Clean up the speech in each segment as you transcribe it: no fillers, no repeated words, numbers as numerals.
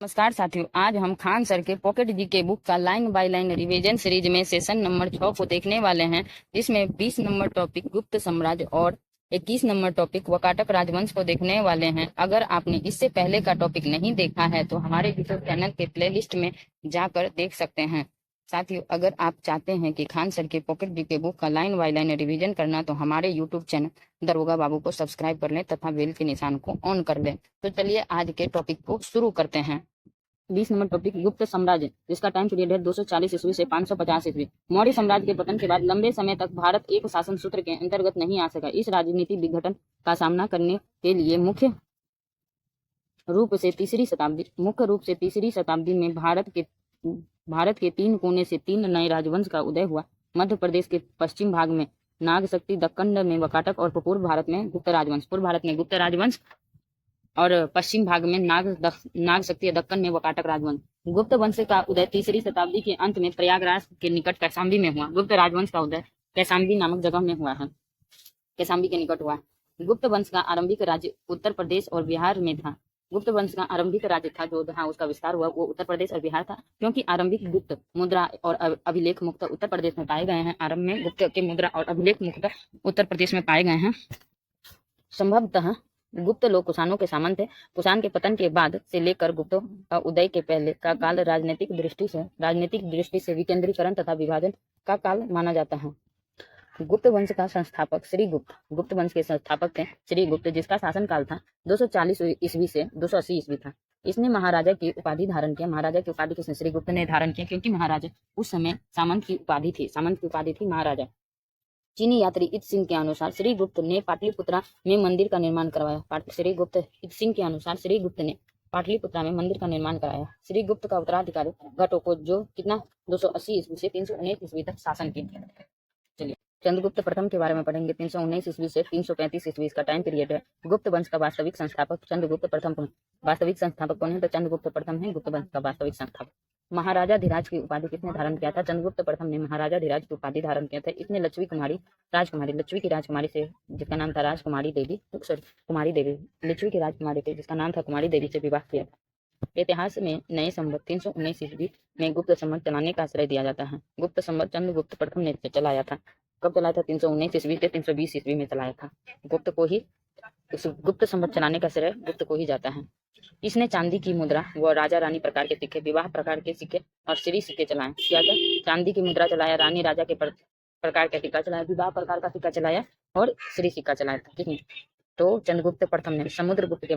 नमस्कार साथियों, आज हम खान सर के पॉकेट जीके बुक का line by line revision series में सेशन नंबर 6 को देखने वाले हैं, जिसमें 20 नंबर टॉपिक गुप्त साम्राज्य और 21 नंबर टॉपिक वाकाटक राजवंश को देखने वाले हैं। अगर आपने इससे पहले का टॉपिक नहीं देखा है तो हमारे यूट्यूब चैनल के प्लेलिस्ट में जाकर देख सकते हैं। साथियों, अगर आप चाहते हैं कि खान सर के पॉकेट जीके बुक का लाइन बाय लाइन रिवीजन करना तो हमारे यूट्यूब चैनल दरोगा बाबू को सब्सक्राइब कर लें तथा बेल के निशान को ऑन कर लें। तो चलिए आज के टॉपिक को शुरू करते हैं। 20 नंबर टॉपिक गुप्त साम्राज्य, जिसका टाइम पीरियड है 240 ईस्वी से 550 ईस्वी। मौर्य साम्राज्य के पतन के बाद लंबे समय तक भारत एक शासन सूत्र के अंतर्गत नहीं आ सका। इस राजनीतिक विघटन का सामना करने के लिए मुख्य रूप से तीसरी शताब्दी में भारत के 3 कोने से 3 नए राजवंश का उदय हुआ। मध्य प्रदेश के पश्चिम भाग में नाग शक्ति, दक्कन में वाकाटक और पूर्व भारत में गुप्त राजवंश और पश्चिम भाग में नाग शक्ति, दक्कन में वाकाटक राजवंश। गुप्त वंश का उदय तीसरी शताब्दी के अंत में प्रयागराज के निकट कौशाम्बी में हुआ। गुप्त राजवंश का उदय कौशाम्बी नामक जगह में हुआ है, कौशाम्बी के निकट हुआ। गुप्त वंश का आरंभिक राज्य उत्तर प्रदेश और बिहार में था। गुप्त वंश का आरंभिक राज्य था जो जहाँ उसका विस्तार हुआ वो उत्तर प्रदेश और बिहार था, क्योंकि आरंभिक गुप्त मुद्रा और अभिलेख मुक्त उत्तर प्रदेश में पाए गए हैं। आरंभ में गुप्त के मुद्रा और अभिलेख मुक्त उत्तर प्रदेश में पाए गए हैं। संभवतः गुप्त लोग कुषाणों के सामंत थे। कुषाण के पतन के बाद से लेकर गुप्तों का उदय के पहले का काल राजनीतिक दृष्टि से विकेंद्रीकरण तथा विभाजन का काल माना जाता है। गुप्त वंश का संस्थापक गुप्त वंश के संस्थापक थे श्री गुप्त, जिसका शासन काल था 240 ईस्वी से 280 ईस्वी था। इसने महाराजा की उपाधि धारण किया। महाराजा की उपाधि किसने? श्री गुप्त ने धारण किया, क्योंकि महाराजा उस समय सामंत की उपाधि थी महाराजा। चीनी यात्री इत सिंह के अनुसार श्री गुप्त ने पाटलिपुत्रा में मंदिर का निर्माण करवाया। श्री गुप्त ने पाटलिपुत्रा में मंदिर का निर्माण कराया। श्री गुप्त का उत्तराधिकारी घटोत्कच, जो कितना 280 ईस्वी से 319 ईस्वी तक शासन किया। चलिए चंद्रगुप्त प्रथम के बारे में पढ़ेंगे। 319 ईस्वी से 335 ईस्वी का टाइम पीरियड है। गुप्त वंश का वास्तविक संस्थापक चंद्रगुप्त प्रथम। वास्तविक संस्थापक कौन है? तो चंद्रगुप्त प्रथम है गुप्त वंश का वास्तविक संस्थापक। महाराजा धीराज की उपाधि किसने धारण किया था? चंद्रगुप्त प्रथम ने महाराजा धीराज की उपाधि धारण किया था। इसने लक्ष्मी की राजकुमारी से, जिसका नाम था कुमारी देवी, लक्ष्मी की राजकुमारी थी जिसका नाम था कुमारी देवी से विवाह किया था। इतिहास में नए संवत 319 ईस्वी में गुप्त संवत चलाने का आश्रय दिया जाता है। गुप्त संवत चंद्रगुप्त प्रथम ने चलाया था। कब चलाया था? 319 ईस्वी से 320 ईस्वी में चलाया था। गुप्त संवत चलाने का श्रेय गुप्त को ही जाता है। इसने चांदी की मुद्रा व राजा रानी प्रकार के सिक्के, विवाह प्रकार के सिक्के और श्री सिक्के चलाए। क्या क्या? चांदी की मुद्रा चलाया, रानी राजा के प्रकार का सिक्का चलाया, विवाह प्रकार का सिक्का चलाया और श्री सिक्का चलाया था। ठीक है, तो चंद्रगुप्त प्रथम ने समुद्रगुप्त के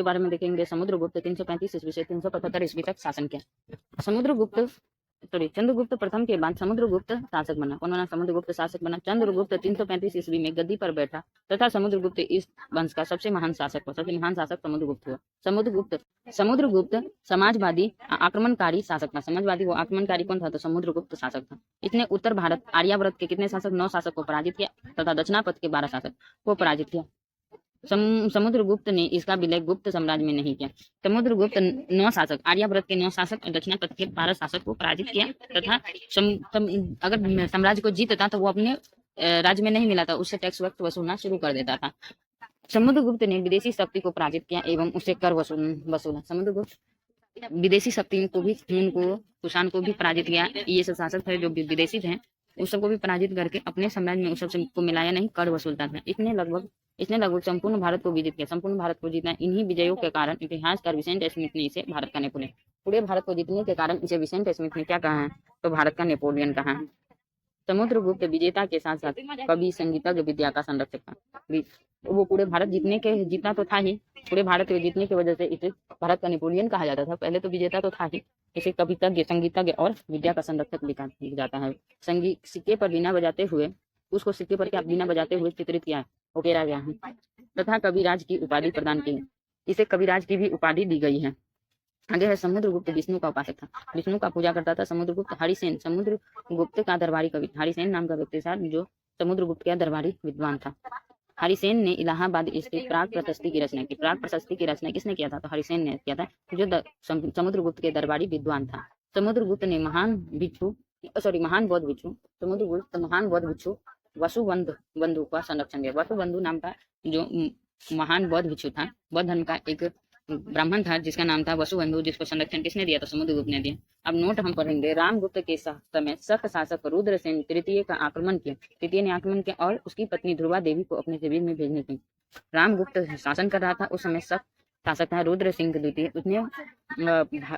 बारे में देखेंगे। समुद्रगुप्त 335 ईस्वी से 375 ईस्वी तक शासन किया। चंद्रगुप्त प्रथम के बाद समुद्रगुप्त शासक बना। कौन बना? समुद्रगुप्त शासक बना। चंद्रगुप्त 335 ईस्वी में गद्दी पर बैठा तथा समुद्रगुप्त इस वंश का सबसे महान शासक समुद्रगुप्त हुआ। समुद्रगुप्त समाजवादी आक्रमणकारी शासक था। समाजवादी वो आक्रमणकारी कौन था? तो समुद्रगुप्त शासक था। इसने उत्तर भारत आर्यावर्त के कितने शासक? 9 शासक को पराजित किया तथा दक्षिणापथ के 12 शासक को पराजित किया। समुद्रगुप्त ने इसका विलय गुप्त साम्राज्य में नहीं किया। समुद्रगुप्त 9 शासक, आर्यावर्त के 9 शासक और दक्षिणापथ के 12 शासक को पराजित किया तथा अगर साम्राज्य को जीतता तो वो अपने राज्य में नहीं मिला था, उससे टैक्स वसूलना शुरू कर देता था। समुद्रगुप्त ने विदेशी शक्ति को पराजित किया एवं उससे कर वसूला। समुद्रगुप्त विदेशी शक्ति को भी, कुषाण को भी पराजित किया। ये सब शासक थे जो विदेशी थे, उस सबको भी पराजित करके अपने साम्राज्य में उस सबको मिलाया नहीं, कर वसूलता था। इसने लगभग संपूर्ण भारत को विजित किया। संपूर्ण भारत को जीतना, इन्हीं विजयों के कारण इतिहासकार विसेंट स्मिथ ने इसे भारत का नेपोलियन, पूरे भारत को जीतने के कारण इसे विसेंट स्मिथ ने क्या कहा है? तो भारत का नेपोलियन कहा है। समुद्रगुप्त विजेता के साथ साथ कवि, संगीतज्ञ, विद्या का संरक्षक था। वो पूरे भारत जीतना तो था ही, पूरे भारत को जीतने की वजह से इसे भारत का नेपोलियन कहा जाता था। पहले तो विजेता तो था ही, इसे कवितज्ञ, संगीतज्ञ और विद्या का संरक्षक लिखा जाता है। सिक्के पर बिना बजाते हुए, उसको सिक्के पर क्या बिना बजाते हुए चित्रित किया है, उकेरा गया है तथा कविराज की उपाधि प्रदान की। इसे कविराज की भी उपाधि दी गई है। आगे है समुद्रगुप्त विष्णु का उपासक था, विष्णु का पूजा करता था। समुद्रगुप्त हरिसेन समुद्रगुप्त का दरबारी कवि, हरिसेन नाम का व्यक्ति था जो समुद्रगुप्त का दरबारी विद्वान था। हरिसेन ने इलाहाबाद स्थित प्राग प्रशस्ति की रचना की। प्राग प्रशस्ति की रचना किसने किया था? तो हरिसेन ने किया था, जो समुद्रगुप्त के दरबारी विद्वान था। समुद्रगुप्त ने महान बौद्ध भिक्षु वसुबंधु का संरक्षण किया। वसुबंधु नाम का जो महान बौद्ध भिक्षु था, बौद्ध धर्म का एक ब्राह्मण था जिसका नाम था वसुबंधु, जिसको संरक्षण किसने दिया? तो समुद्रगुप्त ने दिया। अब नोट हम पढ़ेंगे। रामगुप्त के समय शक शासक रुद्रसेन तृतीय का आक्रमण किया। तृतीय ने आक्रमण किया और उसकी पत्नी ध्रुवा देवी को अपने शिविर में भेजने की। रामगुप्त शासन कर रहा था उस समय। शक शासक था रुद्र सिंह द्वितीय।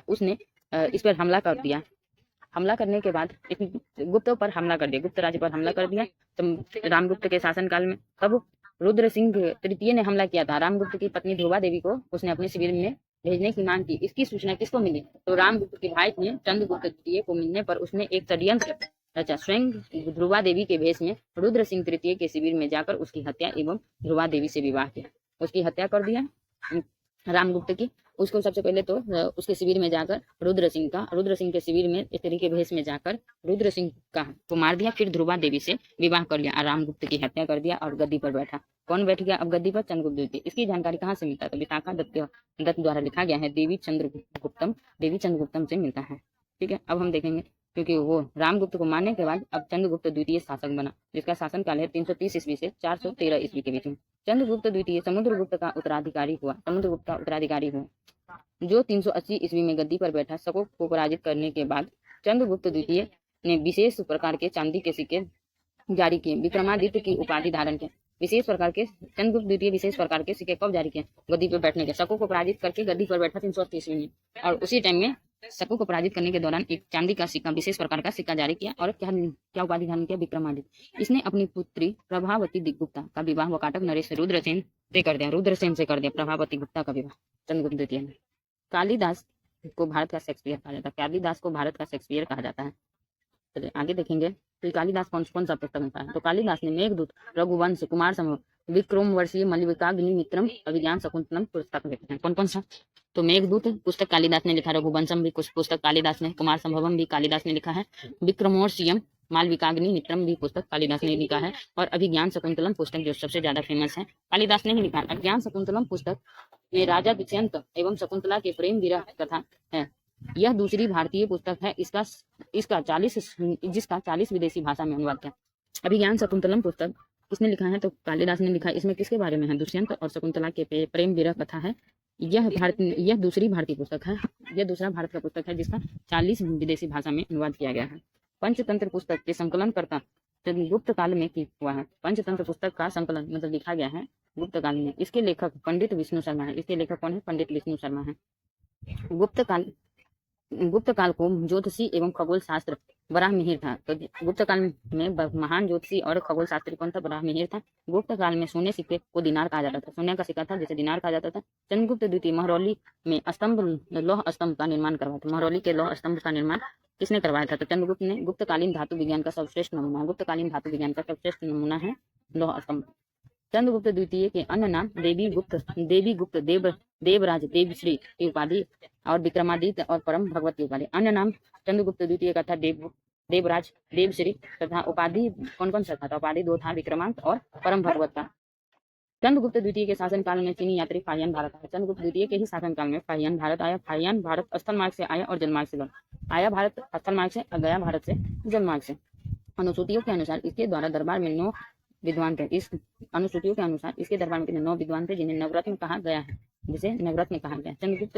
उसने इस पर हमला कर दिया। हमला करने के बाद गुप्त पर हमला कर दिया, गुप्त राज्य पर हमला कर दिया। तो रामगुप्त के शासनकाल में तब रुद्र सिंह तृतीय ने हमला किया था। रामगुप्त की पत्नी ध्रुवा देवी को उसने अपने शिविर में भेजने की मांग की। इसकी सूचना किसको मिली? तो रामगुप्त के भाई ने चंद्रगुप्त द्वितीय को मिलने पर उसने एक षड्यंत्र रचा। स्वयं ध्रुवा देवी के भेष में रुद्र सिंह तृतीय के शिविर में जाकर उसकी हत्या एवं ध्रुवा देवी से विवाह किया। उसकी हत्या कर दिया रामगुप्त की। उसको सबसे पहले तो उसके शिविर में जाकर रुद्र सिंह के शिविर में स्त्री के भेष में जाकर रुद्र सिंह को मार दिया। फिर ध्रुवा देवी से विवाह कर लिया और रामगुप्त की हत्या कर दिया और गद्दी पर बैठा। कौन बैठ गया अब गद्दी पर? चंद्रगुप्त द्वितीय। इसकी जानकारी कहाँ से मिलता है? तो विशाखा दत्त द्वारा लिखा गया है। देवी चंद्रगुप्तम से मिलता है। ठीक है, अब हम देखेंगे क्योंकि वो रामगुप्त को मारने के बाद अब चंद्रगुप्त द्वितीय शासक बना, जिसका शासनकाल है 330 ईस्वी से 413 ईस्वी के बीच में। चंद्रगुप्त द्वितीय समुद्रगुप्त का उत्तराधिकारी हुआ, जो 380 ईस्वी में गद्दी पर बैठा। शकों को पराजित करने के बाद चंद्रगुप्त द्वितीय ने विशेष प्रकार के चांदी के सिक्के जारी किए। विक्रमादित्य की उपाधि धारण किया। चंद्रगुप्त द्वितीय विशेष प्रकार के सिक्के कब जारी किए? गद्दी पर बैठने के। शकों को पराजित करके गद्दी पर बैठा 380 ईस्वी में, और उसी टाइम में शकों को पराजित करने के दौरान एक चांदी का सिक्का, विशेष प्रकार का सिक्का जारी किया। और क्या उपाधि धारण किया? विक्रमादित्य। इसने अपनी पुत्री प्रभावती गुप्ता का विवाह वकाटक नरेश रुद्रसेन से कर दिया। प्रभावती गुप्ता का विवाह चंद्रगुप्त द्वितीय ने। कालिदास को भारत का शेक्सपियर कहा जाता है। चलिए आगे देखेंगे। तो कालिदास कौन सा पुस्तक लिखा है? तो कालिदास ने मेघदूत, रघुवंश, कुमार संभव, विक्रमोर्वशीय, मल्लिकाग्नि मित्रम, अभिज्ञान शकुंतलम पुस्तक लिखे हैं। कौन सा? तो मेघदूत पुस्तक कालिदास ने लिखा, रघुवंशम भी कुछ पुस्तक कालिदास ने, कुमार संभवम भी कालिदास ने लिखा है, विक्रमोर्वशीयम मालविकाग्नि मित्रम भी पुस्तक कालिदास ने लिखा है, और अभिज्ञान शकुंतलम पुस्तक जो सबसे ज्यादा फेमस है कालिदास ने ही लिखा है। अभिज्ञान शकुंतलम पुस्तक ये राजा दुष्यंत एवं शकुंतला के प्रेम विरह कथा है। यह दूसरी भारतीय पुस्तक है। जिसका 40 विदेशी भाषा में अनुवाद किया। अभिज्ञान शकुंतलम पुस्तक किसने लिखा है? तो कालिदास ने लिखा है। इसमें किसके बारे में है? दुष्यंत और शकुंतला के प्रेम विरह कथा है। यह दूसरी भारतीय पुस्तक है। यह दूसरा भारत का पुस्तक है जिसका 40 विदेशी भाषा में अनुवाद किया गया है। पंचतंत्र पुस्तक के संकलन करता गुप्त काल में हुआ है। पंचतंत्र पुस्तक का संकलन मतलब लिखा गया है गुप्त काल में। इसके लेखक पंडित विष्णु शर्मा है। इसके लेखक कौन है? पंडित विष्णु शर्मा है। गुप्त काल को ज्योतिषी एवं खगोल शास्त्र वराहमिहिर था। तो गुप्त काल में महान ज्योतिषी और खगोल शास्त्री कौन था? वराहमिहिर था। गुप्त काल में सोने सिक्के को दिनार कहा जाता था। सोने का सिक्का था जिसे दिनार कहा जाता था। चंद्रगुप्त द्वितीय महरौली में लौह स्तंभ का निर्माण करवाया था। महरौली के लौह स्तंभ का निर्माण किसने करवाया था? तो चंद्रगुप्त ने। गुप्तकालीन धातु विज्ञान का सर्वश्रेष्ठ नमूना है लौह स्तंभ। चंद्रगुप्त द्वितीय के अन्य नाम देवी गुप्त, देवराज, देवश्री की उपाधि और विक्रमादित्य और परम भगवत की उपाधि। अन्य नाम चंद्रगुप्त द्वितीय का था देवराज, देवश्री तथा उपाधि कौन सा था? उपाधि 2 था, विक्रमांक और परम भगवत का। चंद्रगुप्त द्वितीय के शासनकाल में चीनी यात्री फाहियान भारत आया। चंद्रगुप्त द्वितीय के ही शासनकाल में फाहियान भारत आया। फाहियान भारत स्थल मार्ग से आया और जलमार्ग से आया। भारत स्थल मार्ग से, गया भारत से जलमार्ग से। अनुसूचियों के अनुसार इसके द्वारा दरबार में 9 विद्वान थे। इस अनुसूचियों के अनुसार इसके दरबार में 9 विद्वान थे जिन्हें नवरत्न कहा गया है, जिसे नवरत्न कहा गया। चंद्रगुप्त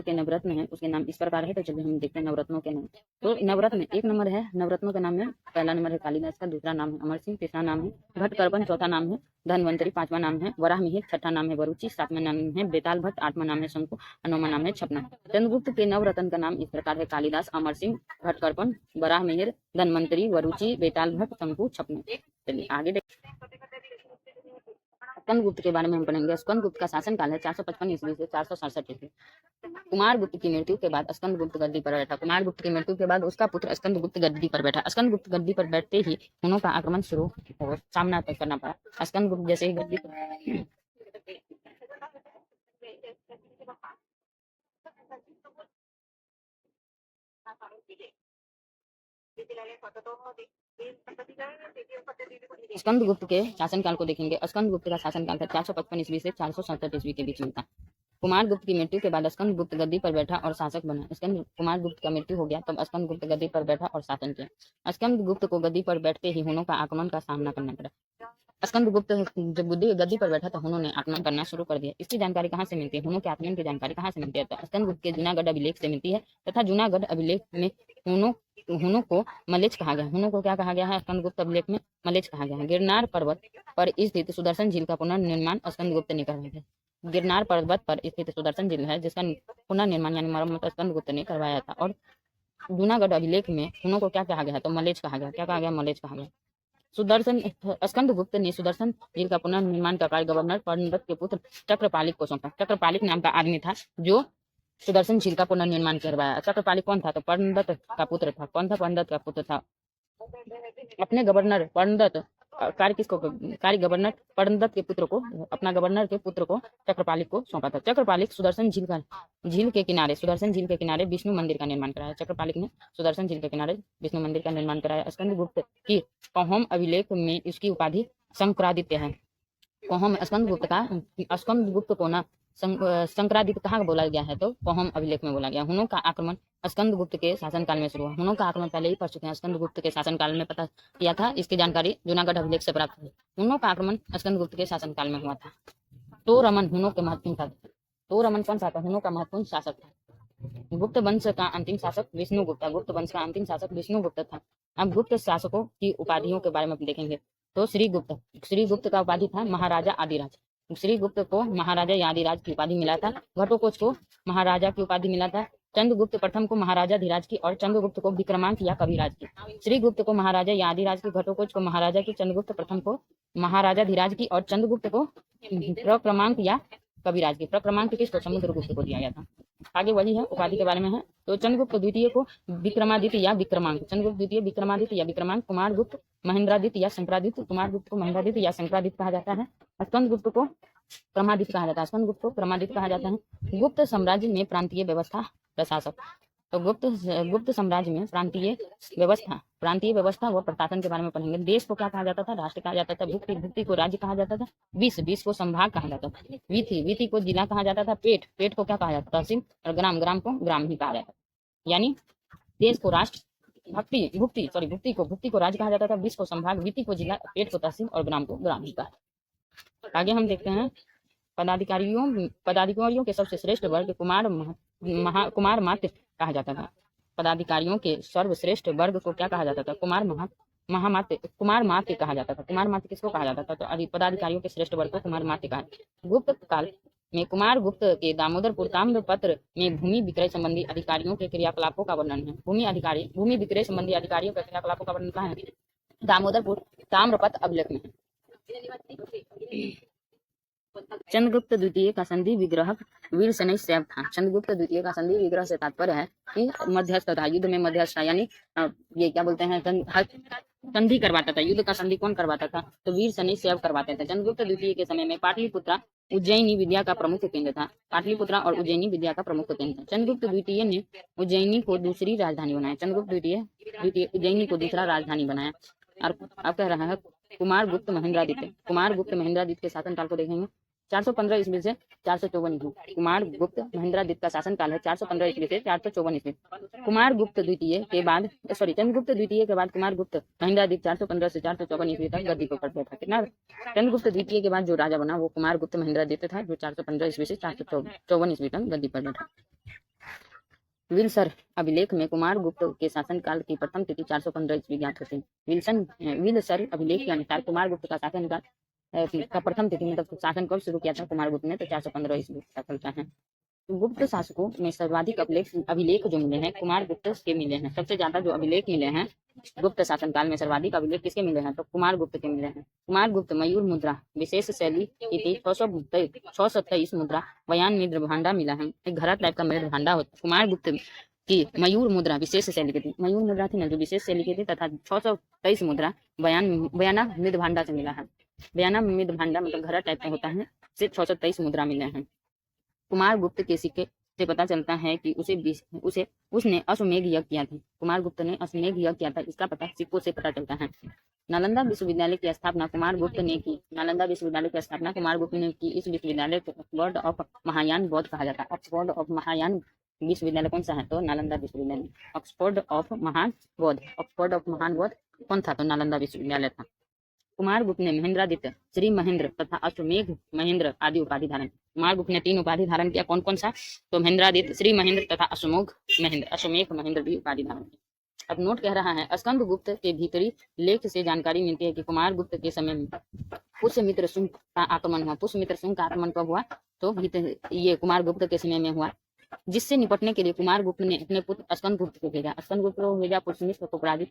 के नवरत्न है, उसके नाम इस प्रकार है। तो चलिए हम देखते हैं नवरत्नों के नाम। तो नवरत्न 1 नंबर है। नवरत्नों का नाम है, पहला नंबर है कालिदास का, दूसरा नाम है अमर सिंह, तीसरा नाम है घटकर्पण, चौथा नाम है धनवंतरी, 5वां नाम है वराहमिहिर, 6ठा नाम है वरुचि, 7वां नाम है बेताल भट्ट, 8वां नाम है शंकु, 9वां नाम है छपना। चंद्रगुप्त के नवरत्न का नाम इस प्रकार है कालिदास, अमर सिंह, घटकर्पण, वराहमिहिर, धनवंतरी, वरुचि, बेताल भट्ट, शंकु, छपना। चलिए आगे देखते हैं। स्कंदगुप्त के बारे में हम पढ़ेंगे। स्कंदगुप्त का शासनकाल है 455 ईस्वी से 467 ईस्वी। कुमारगुप्त की मृत्यु के बाद स्कंदगुप्त गद्दी पर बैठा। कुमारगुप्त की मृत्यु के बाद उसका पुत्र स्कंदगुप्त गद्दी पर बैठा। स्कंदगुप्त गद्दी पर बैठते ही हुनों का आक्रमण शुरू और सामना करना पड़ा। स्कंदगुप्त जैसे ही गद्दी पर स्कंदगुप्त के शासनकाल को देखेंगे। स्कंदगुप्त का शासनकाल था 455 ईस्वी से 467 ईस्वी के बीच में था। कुमारगुप्त की मृत्यु के बाद स्कंदगुप्त गद्दी पर बैठा और शासक बना। कुमारगुप्त का मृत्यु हो गया तब स्कंदगुप्त गद्दी पर बैठा और शासन किया। स्कंदगुप्त को गद्दी पर बैठते ही हुनों का आक्रमण का सामना करना पड़ा। स्कंदगुप्त जब बुद्धि गद्दी पर बैठा तो हुनों ने आक्रमण करना शुरू कर दिया। इसकी जानकारी कहाँ से मिलती है? हुनों के आक्रमण की जानकारी कहाँ से मिलती है? तो स्कंदगुप्त के जूनागढ़ अभिलेख से मिलती है तथा जूनागढ़ अभिलेख में हुनों हुनों को मलेच्छ कहा गया। हुनों को क्या कहा गया है? स्कंदगुप्त अभिलेख में मलेच्छ कहा गया है। गिरनार पर्वत पर स्थित सुदर्शन झील का पुनर्निर्माण स्कंदगुप्त ने करवाया था। गिरनार पर्वत पर स्थित सुदर्शन झील है जिसका पुनर्निर्माण यानी मरम्मत स्कंदगुप्त ने करवाया था। और जूनागढ़ अभिलेख में हुनों को क्या कहा गया है? तो मलेच्छ कहा गया। क्या कहा गया? मलेच्छ कहा गया। सुदर्शन स्कंदगुप्त ने सुदर्शन झील का पुनर्निर्माण का कार्य गवर्नर पर्णदत्त के पुत्र चक्रपालिक को सौंपा। चक्रपालिक नाम का आदमी था जो सुदर्शन झील का पुनर्निर्माण करवाया। चक्रपालिक कौन था? तो पर्णदत्त का पुत्र था। कौन था? पर्णदत्त का पुत्र था। अपने गवर्नर पर्णदत्त कार्य गवर्नर पर्णदत्त के पुत्र को, अपना गवर्नर के पुत्र को चक्रपालिक को सौंपा था। चक्रपालिक सुदर्शन सुदर्शन झील के किनारे विष्णु मंदिर का निर्माण कराया। चक्रपालिक ने सुदर्शन झील के किनारे विष्णु मंदिर का निर्माण कराया। स्कंदगुप्त की कौहम अभिलेख में इसकी उपाधि शंकरादित्य है। कौहम स्कंदगुप्त को ना शंकरादित्य कहाँ बोला गया है? तो कौहम अभिलेख में बोला गया। हुनों का आक्रमण स्कंदगुप्त के शासनकाल में शुरू हुआ। हुनों का आक्रमण पहले ही पढ़ चुके हैं, स्कंदगुप्त के शासनकाल में पता किया था। इसकी जानकारी जूनागढ़ अभिलेख से प्राप्त हुई। हुनों का आक्रमण स्कंदगुप्त के शासनकाल में हुआ था। तो रमन हुनों के महत्वपूर्ण था। तो रमन कौन सा था? हुनों का महत्वपूर्ण शासक था। गुप्त वंश का अंतिम शासक विष्णुगुप्त। गुप्त वंश का अंतिम शासक विष्णुगुप्त था। अब गुप्त शासकों की उपाधियों के बारे में देखेंगे। तो श्रीगुप्त का उपाधि था महाराजा आदिराज। श्रीगुप्त को महाराजा आदिराज की उपाधि मिला था। घटोत्कच को महाराजा की उपाधि मिला था। चंद्रगुप्त प्रथम को महाराजा धीराज की और चंद्रगुप्त को विक्रमांक या कविराज की। श्रीगुप्त को महाराजा आदिराज की, घटोत्कच को महाराजा की, चंद्रगुप्त प्रथम को महाराजा धीराज की और चंद्रगुप्त को प्रक्रमांक या कविराज की। प्रक्रमांक किसको? समुद्रगुप्त को दिया गया था। आगे वही है, उपाधि के बारे में है। तो चंद्रगुप्त द्वितीय को विक्रमादित्य या विक्रमांक, चंद्रगुप्त द्वितीय विक्रमादित्य या विक्रमांक, कुमारगुप्त महेंद्रादित्य या शंकरादित्य, कुमारगुप्त को महेंद्रादित्य या शंकरादित्य कहा जाता है। स्कंदगुप्त को क्रमादित्य कहा जाता है। स्कंदगुप्त को क्रमादित्य कहा जाता है। गुप्त साम्राज्य में प्रांतीय व्यवस्था प्रशासक। तो गुप्त साम्राज्य में प्रांतीय व्यवस्था व प्रशासन के बारे में पढ़ेंगे। देश को क्या कहा जाता था? राष्ट्र कहा जाता था। भुक्ति को राज्य कहा जाता था। विष को संभाग कहा जाता था। वीथी को जिला कहा जाता था। पेट को क्या कहा जाता था? तहसील। और ग्राम को ग्राम ही कहा जाता था। यानी देश को राष्ट्र, भुक्ति को राज्य कहा जाता था। विष को संभाग, वीथी को जिला, पेट को तहसील और ग्राम को ग्राम ही कहा। आगे हम देखते हैं पदाधिकारियों के सबसे श्रेष्ठ वर्ग कुमार मात्य कहा जाता था। पदाधिकारियों के सर्वश्रेष्ठ वर्ग को क्या कहा जाता था? कुमार मात्य कहा जाता था। कुमार मात्य किसको कहा जाता था? तो पदाधिकारियों के श्रेष्ठ वर्ग को कुमार मात्य कहा। गुप्त काल में कुमार गुप्त के दामोदरपुर ताम्रपत्र में भूमि विक्रय संबंधी अधिकारियों के क्रियाकलापों का वर्णन है। भूमि विक्रय संबंधी अधिकारियों के क्रियाकलापों का वर्णन कहाँ है? दामोदरपुर ताम्रपत्र अभिलेख में। चंद्रगुप्त द्वितीय का संधि विग्रह वीर शनैः सैव था। चंद्रगुप्त द्वितीय का संधि विग्रह से तात्पर्य है कि मध्यस्थ था, युद्ध में मध्यस्थ था। यानी ये क्या बोलते हैं? संधि करवाता था। युद्ध का संधि कौन करवाता था? तो वीर शनैः सैव करवाते थे। चंद्रगुप्त द्वितीय के समय में पाटलिपुत्र उज्जैनी विद्या का प्रमुख केंद्र था। पाटलिपुत्र और उज्जैनी विद्या का प्रमुख केंद्र था। चंद्रगुप्त द्वितीय ने उज्जैनी को दूसरी राजधानी बनाया। चंद्रगुप्त द्वितीय उज्जैनी को दूसरा राजधानी बनाया। और अब कह रहा है कुमारगुप्त महेंद्रादित्य के शासनकाल को देखेंगे। 415 ईस्वी से 454 ईस्वी। कुमारगुप्त महेंद्रादित्य का शासनकाल है 415 ईस्वी से 454 ईस्वी। चंद्रगुप्त द्वितीय के बाद कुमारगुप्त महेंद्रादित्य 415 से 454 ईस्वी तक गद्दी पर बैठा था। कितना? चंद्रगुप्त द्वितीय के बाद जो राजा बना वो कुमारगुप्त महेंद्रादित्य था, जो 415 ईस्वी से 454 ईस्वी तक गद्दी पर बैठा। विल्सर अभिलेख में कुमारगुप्त के शासनकाल की प्रथम तिथि 415 ईस्वी ज्ञात होती है। विल्सर अभिलेख के अनुसार कुमारगुप्त का शासनकाल का प्रथम तिथि मतलब शासन कब शुरू किया था कुमारगुप्त ने? तो 415 ईस्वी तक चलता है। गुप्त शासकों में सर्वाधिक अभिलेख जो मिले हैं कुमारगुप्त के मिले हैं। सबसे ज्यादा जो अभिलेख मिले हैं गुप्त शासनकाल में सर्वाधिक अभिलेख किसके मिले हैं? तो कुमारगुप्त के मिले हैं। कुमारगुप्त मयूर मुद्रा विशेष शैली की थी। 623 मुद्रा बयान मृद भांडा मिला है। एक घड़ा टाइप का मृद भांडा होता। कुमारगुप्त की मयूर मुद्रा विशेष शैली की थी। मयूर मुद्रा थी ना जो विशेष शैली की थी, तथा 623 मुद्रा बयाना मृद भांडा से मिला है। बयाना मृद भांडा मतलब घड़ा टाइप का होता है, से 623 मुद्रा मिले हैं। कुमारगुप्त के सिक्के से पता चलता है कि उसने अश्वमेध यज्ञ किया था। कुमारगुप्त ने अश्वमेध यज्ञ किया था, इसका पता सिक्कों से पता चलता है। नालंदा विश्वविद्यालय की स्थापना कुमारगुप्त ने की। इस विश्वविद्यालय को ऑक्सफोर्ड ऑफ महायान बौद्ध कहा जाता है। ऑक्सफोर्ड ऑफ महायान विश्वविद्यालय कौन सा है? तो नालंदा विश्वविद्यालय। ऑक्सफोर्ड ऑफ महान बौद्ध कौन था? तो नालंदा विश्वविद्यालय था। कुमारगुप्त ने महेंद्रादित्य, श्री महेंद्र तथा अश्वमेघ महेंद्र आदि उपाधि धारण। कुमारगुप्त ने 3 उपाधि धारण किया। कौन कौन सा? तो महेंद्रादित्य, श्री महेंद्र तथा अश्वमेघ महेंद्र भी उपाधि धारण किया। अब नोट कह रहा है, स्कंदगुप्त के भीतरी लेख से जानकारी मिलती है कि कुमारगुप्त के समय में पुष्यमित्र शुंग का आक्रमण हुआ। पुष्यमित्र शुंग का आक्रमण कब हुआ? तो ये कुमारगुप्त के समय में हुआ, जिससे निपटने के लिए कुमारगुप्त ने अपने पुत्र स्कंदगुप्त को भेजा। स्कंदगुप्त को भेजा पुष्यमित्र को पराजित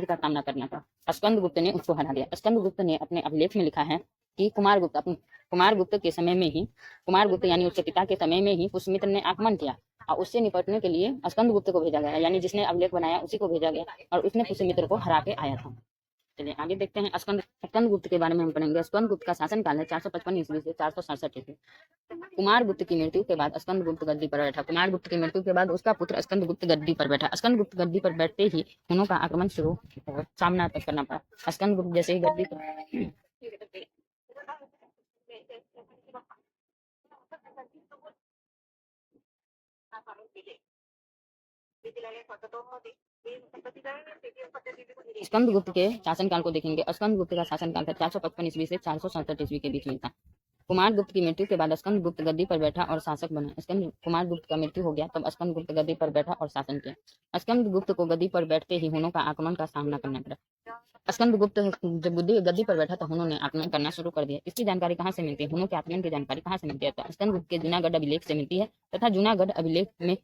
का सामना करना था। स्कंदगुप्त ने उसको हरा दिया। स्कंदगुप्त ने अपने अभिलेख में लिखा है कि कुमारगुप्त के समय में ही, कुमारगुप्त यानी उसके पिता के समय में ही पुष्यमित्र ने आक्रमण किया और उससे निपटने के लिए स्कंदगुप्त को भेजा गया, यानी जिसने अभिलेख बनाया उसी को भेजा गया और उसने पुष्यमित्र को हरा के आया था। चलिए आगे देखते हैं। स्कंदगुप्त के बारे में हम पढ़ेंगे। स्कंदगुप्त का शासनकाल है 455 ईस्वी से 467 ईस्वी। कुमारगुप्त की मृत्यु के बाद स्कंदगुप्त गद्दी पर बैठा। कुमारगुप्त की मृत्यु के बाद उसका पुत्र स्कंदगुप्त गद्दी पर बैठा। स्कंदगुप्त गद्दी पर बैठते ही हुनों का आक्रमण शुरू सामना करना पड़ा। स्कंदगुप्त जैसे ही गद्दी पर स्कंदगुप्त के शासनकाल को देखेंगे। स्कंदगुप्त का शासनकाल था 455 ईस्वी से 467 ईस्वी के बीच में था। कुमारगुप्त की मृत्यु के बाद स्कंदगुप्त गद्दी पर बैठा और शासक बना। कुमारगुप्त का मृत्यु हो गया तब स्कंदगुप्त गद्दी पर बैठा और शासन किया। स्कंदगुप्त को गद्दी पर बैठते ही हुनों का आक्रमण का सामना करना पड़ा। स्कंदगुप्त जब गद्दी पर बैठा तो हुनों ने आक्रमण करना शुरू कर दिया। इसकी जानकारी कहाँ से मिलती है? हुनों के आक्रमण की जानकारी कहाँ से मिलती है? तो स्कंदगुप्त के जूनागढ़ अभिलेख से मिलती है तथा जूनागढ़ अभिलेख में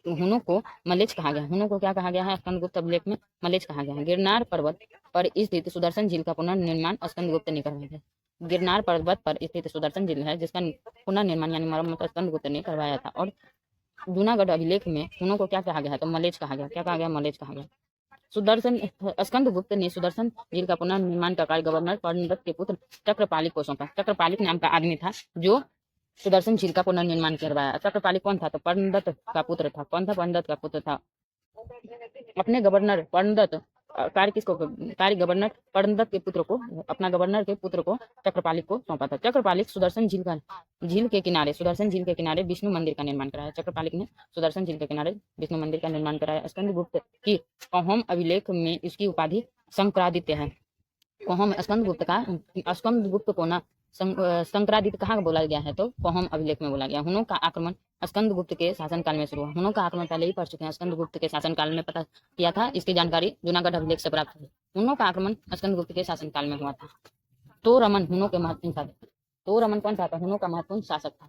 हुनों को मलेच कहा गया। हुनों को क्या कहा गया है? स्कंदगुप्त अभिलेख में मलेच कहा गया है। गिरनार पर्वत पर स्थित सुदर्शन झील का पुनर्निर्माण स्कंदगुप्त ने करवाया है। गिरनार पर्वत पर स्थित सुदर्शन झील है जिसका पुनर्निर्माण यानी मरम्मत स्कंदगुप्त ने करवाया था। और जूनागढ़ अभिलेख में हुनों को क्या कहा गया है? तो मलेच कहा गया। क्या कहा गया? मलेच कहा गया। स्कंदगुप्त ने सुदर्शन झील का पुनर्निर्माण का कार्य गवर्नर पर्णदत्त के पुत्र चक्रपालिक को सौंपा। चक्रपालिक नाम का आदमी था जो सुदर्शन झील का पुनर्निर्माण करवाया। चक्रपालिक कौन था? तो पर्णदत्त का पुत्र था। कौन था? पर्णदत्त का पुत्र था। अपने गवर्नर पर्णदत्त कार्य गवर्नर पर्णदत्त के पुत्र को, अपना गवर्नर के पुत्र को चक्रपालिक को सौंपा था। चक्रपालिक सुदर्शन झील के किनारे विष्णु मंदिर का निर्माण कराया। चक्रपालिक ने सुदर्शन झील के किनारे विष्णु मंदिर का निर्माण कराया। स्कंदगुप्त की कोहम अभिलेख में इसकी उपाधि शंकरादित्य है। कोहम स्कंदगुप्त को ना शंकरादित्य कहाँ बोला गया है? तो कोहम अभिलेख में बोला गया। हुनों का आक्रमण स्कंदगुप्त के शासनकाल में शुरू हुआ। हुनों का आक्रमण पहले ही पढ़ चुके हैं, स्कंदगुप्त के शासनकाल में पता किया था। इसकी जानकारी जूनागढ़ अभिलेख से प्राप्त हुई। हुनों का आक्रमण स्कंदगुप्त के शासनकाल में हुआ था। तो रमन हुनों के महत्वपूर्ण शासक। तो रमन कौन था? हुनों का महत्वपूर्ण शासक था।